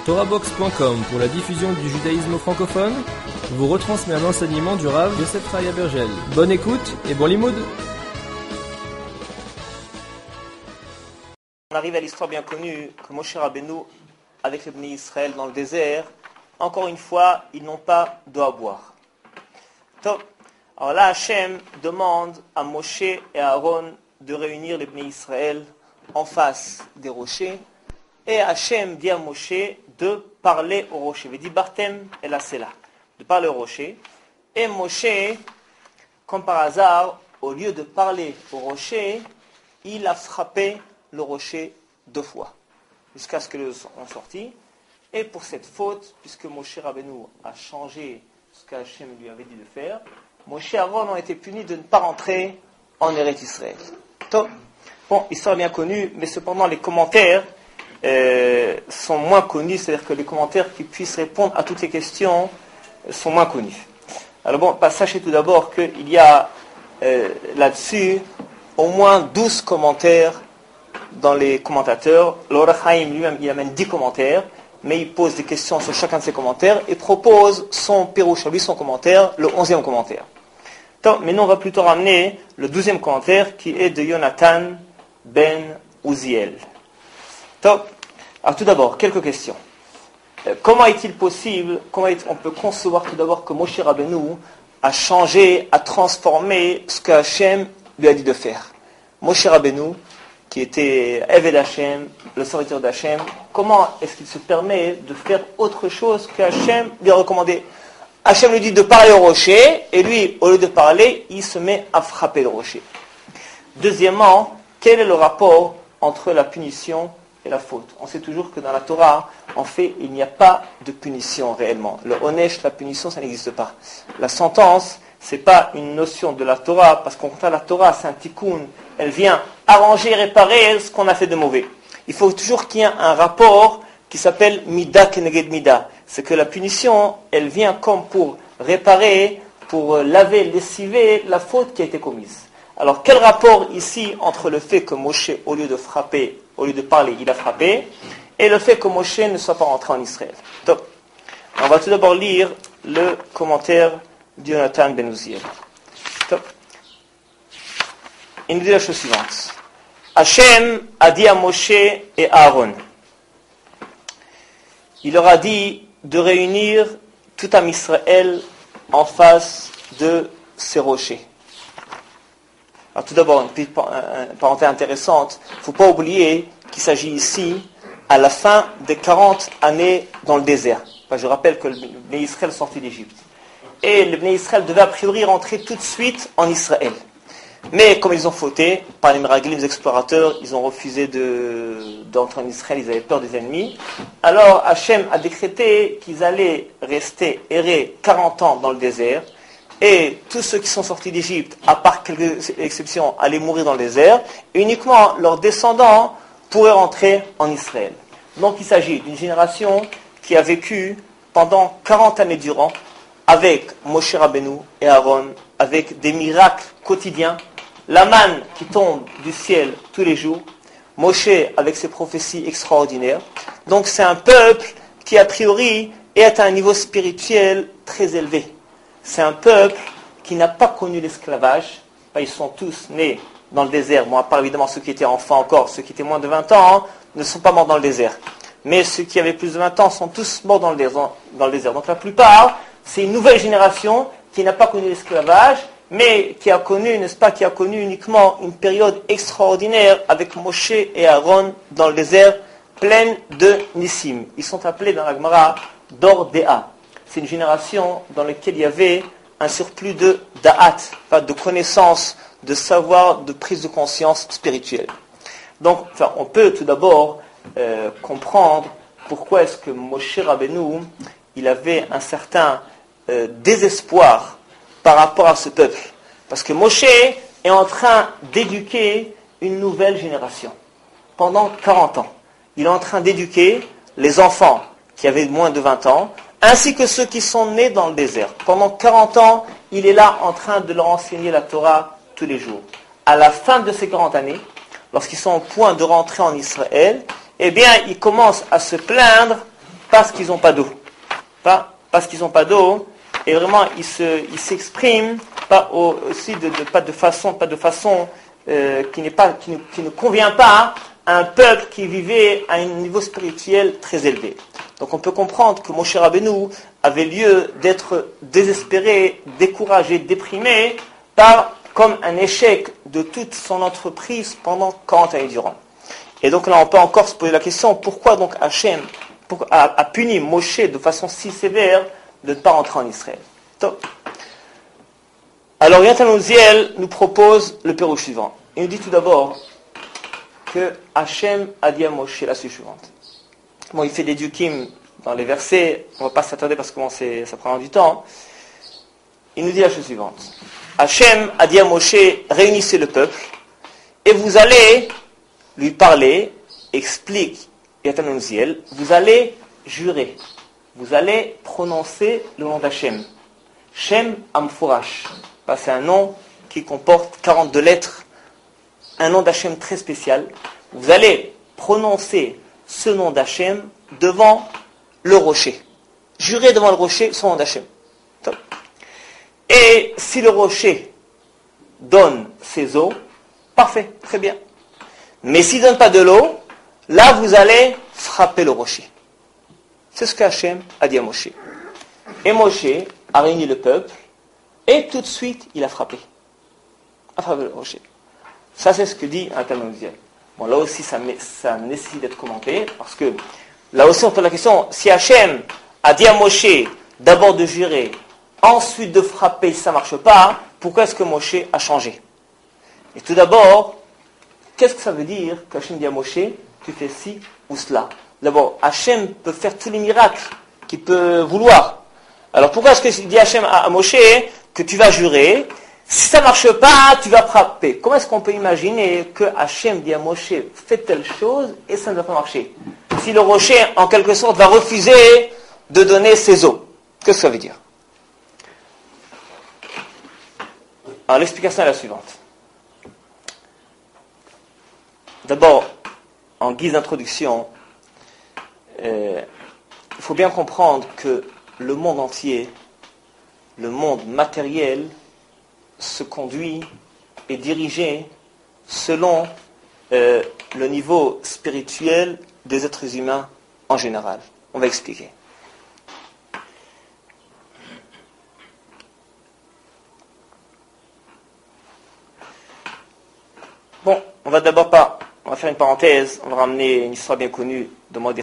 TorahBox.com pour la diffusion du judaïsme francophone vous retransmet un enseignement du Rav Yosef Chaya Bergel. Bonne écoute et bon limoud. On arrive à l'histoire bien connue que Moshe Rabbeinu, avec les Bnei Israël dans le désert, encore une fois, ils n'ont pas d'eau à boire. Top. Alors là, Hachem demande à Moshe et à Aaron de réunir les Bnei Israël en face des rochers. Et Hachem dit à Moshe de parler au rocher. Il dit Bartem et la Sela, de parler au rocher. Et Moshe, comme par hasard, au lieu de parler au rocher, il a frappé le rocher 2 fois, jusqu'à ce que le son sortit. Et pour cette faute, puisque Moshe Rabbeinu a changé ce qu'Hachem lui avait dit de faire, Moshe et Aaron ont été punis de ne pas rentrer en Eretz Israël. Bon, histoire bien connue, mais cependant les commentaires sont moins connus, c'est-à-dire que les commentaires qui puissent répondre à toutes les questions sont moins connus. Alors bon, sachez tout d'abord qu'il y a là-dessus au moins 12 commentaires dans les commentateurs. L'Or HaChaim lui-même, il amène 10 commentaires, mais il pose des questions sur chacun de ces commentaires et propose son Pirouche, lui son commentaire, le 11e commentaire. Mais nous on va plutôt ramener le 12e commentaire qui est de Yonatan ben Uziel. Alors tout d'abord, quelques questions. Comment est-il possible, on peut concevoir tout d'abord que Moshe Rabbeinu a changé, a transformé ce que Hachem lui a dit de faire. Moshe Rabbeinu, qui était Eved Hachem, le serviteur d'Hachem, comment est-ce qu'il se permet de faire autre chose que Hachem lui a recommandé? Hachem lui dit de parler au rocher, et lui, au lieu de parler, il se met à frapper le rocher. Deuxièmement, quel est le rapport entre la punition et la faute? On sait toujours que dans la Torah, en fait, il n'y a pas de punition réellement. Le onesh, la punition, ça n'existe pas. La sentence, c'est pas une notion de la Torah, parce qu'au contraire, la Torah, c'est un tikkun. Elle vient arranger, réparer ce qu'on a fait de mauvais. Il faut toujours qu'il y ait un rapport qui s'appelle mida keneged mida. C'est que la punition, elle vient comme pour réparer, pour laver, lessiver la faute qui a été commise. Alors, quel rapport ici entre le fait que Moshe, au lieu de frapper, au lieu de parler, il a frappé, et le fait que Moshe ne soit pas rentré en Israël? Top. On va tout d'abord lire le commentaire de Yonatan ben Uziel. Top. Il nous dit la chose suivante. Hachem a dit à Moshe et à Aaron, il leur a dit de réunir tout Am Israël en face de ces rochers. Alors tout d'abord, une petite parenthèse intéressante, il ne faut pas oublier qu'il s'agit ici à la fin des 40 années dans le désert. Enfin, je rappelle que le Bnei Israël sortit d'Égypte. Et le Bnei Israël devait a priori rentrer tout de suite en Israël. Mais comme ils ont fauté, par les miraglim, les explorateurs, ils ont refusé d'entrer en Israël, ils avaient peur des ennemis. Alors Hachem a décrété qu'ils allaient rester errer 40 ans dans le désert. Et tous ceux qui sont sortis d'Égypte, à part quelques exceptions, allaient mourir dans le désert. Et uniquement leurs descendants pourraient rentrer en Israël. Donc il s'agit d'une génération qui a vécu pendant 40 années durant avec Moshe Rabbeinu et Aaron, avec des miracles quotidiens, la manne qui tombe du ciel tous les jours, Moshe avec ses prophéties extraordinaires. Donc c'est un peuple qui a priori est à un niveau spirituel très élevé. C'est un peuple qui n'a pas connu l'esclavage. Ils sont tous nés dans le désert. Bon, à part évidemment ceux qui étaient enfants encore, ceux qui étaient moins de 20 ans, ne sont pas morts dans le désert. Mais ceux qui avaient plus de 20 ans sont tous morts dans le désert. Donc la plupart, c'est une nouvelle génération qui n'a pas connu l'esclavage, mais qui a connu, n'est-ce pas, qui a connu uniquement une période extraordinaire avec Moshe et Aaron dans le désert, pleine de Nissim. Ils sont appelés dans la Gemara d'Ordéa. C'est une génération dans laquelle il y avait un surplus de da'at, de connaissances, de savoir, de prise de conscience spirituelle. Donc, on peut tout d'abord comprendre pourquoi est-ce que Moshe Rabbeinu, il avait un certain désespoir par rapport à ce peuple. Parce que Moshe est en train d'éduquer une nouvelle génération. Pendant 40 ans. Il est en train d'éduquer les enfants qui avaient moins de 20 ans, ainsi que ceux qui sont nés dans le désert. Pendant 40 ans, il est là en train de leur enseigner la Torah tous les jours. À la fin de ces 40 années, lorsqu'ils sont au point de rentrer en Israël, eh bien, ils commencent à se plaindre parce qu'ils n'ont pas d'eau. Pas parce qu'ils n'ont pas d'eau, et vraiment ils s'expriment pas aussi pas de façon qui ne convient pas à un peuple qui vivait à un niveau spirituel très élevé. Donc on peut comprendre que Moshe Rabbeinu avait lieu d'être désespéré, découragé, déprimé comme un échec de toute son entreprise pendant 40 années durant. Et donc là on peut encore se poser la question, pourquoi donc Hachem a puni Moshe de façon si sévère de ne pas rentrer en Israël. Top. Alors Yonatan Uziel nous propose le pérouge suivant. Il nous dit tout d'abord que Hachem a dit à Moshe la suivante. Bon, il fait des dukim dans les versets, on ne va pas s'attarder parce que ça prend du temps. Il nous dit la chose suivante. Hachem a dit à Moshe, réunissez le peuple, et vous allez lui parler, explique Yonatan Uziel, vous allez jurer, vous allez prononcer le nom d'Hachem. Shem Amfourash. C'est un nom qui comporte 42 lettres, un nom d'Hachem très spécial. Vous allez prononcer ce nom d'Hachem devant le rocher. Jurez devant le rocher son nom d'Hachem. Et si le rocher donne ses eaux, parfait, très bien. Mais s'il ne donne pas de l'eau, là vous allez frapper le rocher. C'est ce qu'Hachem a dit à Moshe. Et Moshe a réuni le peuple, et tout de suite il a frappé. A frappé le rocher. Ça c'est ce que dit un Talmud. Bon, là aussi ça nécessite d'être commenté, parce que là aussi on pose la question, si Hachem a dit à Moshe d'abord de jurer, ensuite de frapper, si ça ne marche pas, pourquoi est-ce que Moshe a changé? Et tout d'abord, qu'est-ce que ça veut dire qu'Hachem dit à Moshe, tu fais ci ou cela? D'abord, Hachem peut faire tous les miracles qu'il peut vouloir. Alors pourquoi est-ce qu'il dit Hachem à Moshe que tu vas jurer? Si ça ne marche pas, tu vas frapper. Comment est-ce qu'on peut imaginer que Hachem dit à Moshe, fais telle chose et ça ne va pas marcher? Si le rocher, en quelque sorte, va refuser de donner ses eaux. Qu'est-ce que ça veut dire? Alors l'explication est la suivante. D'abord, en guise d'introduction, il faut bien comprendre que le monde entier, le monde matériel, se conduit et dirigé selon le niveau spirituel des êtres humains en général. On va expliquer. Bon, on va faire une parenthèse, on va ramener une histoire bien connue de Mordechai.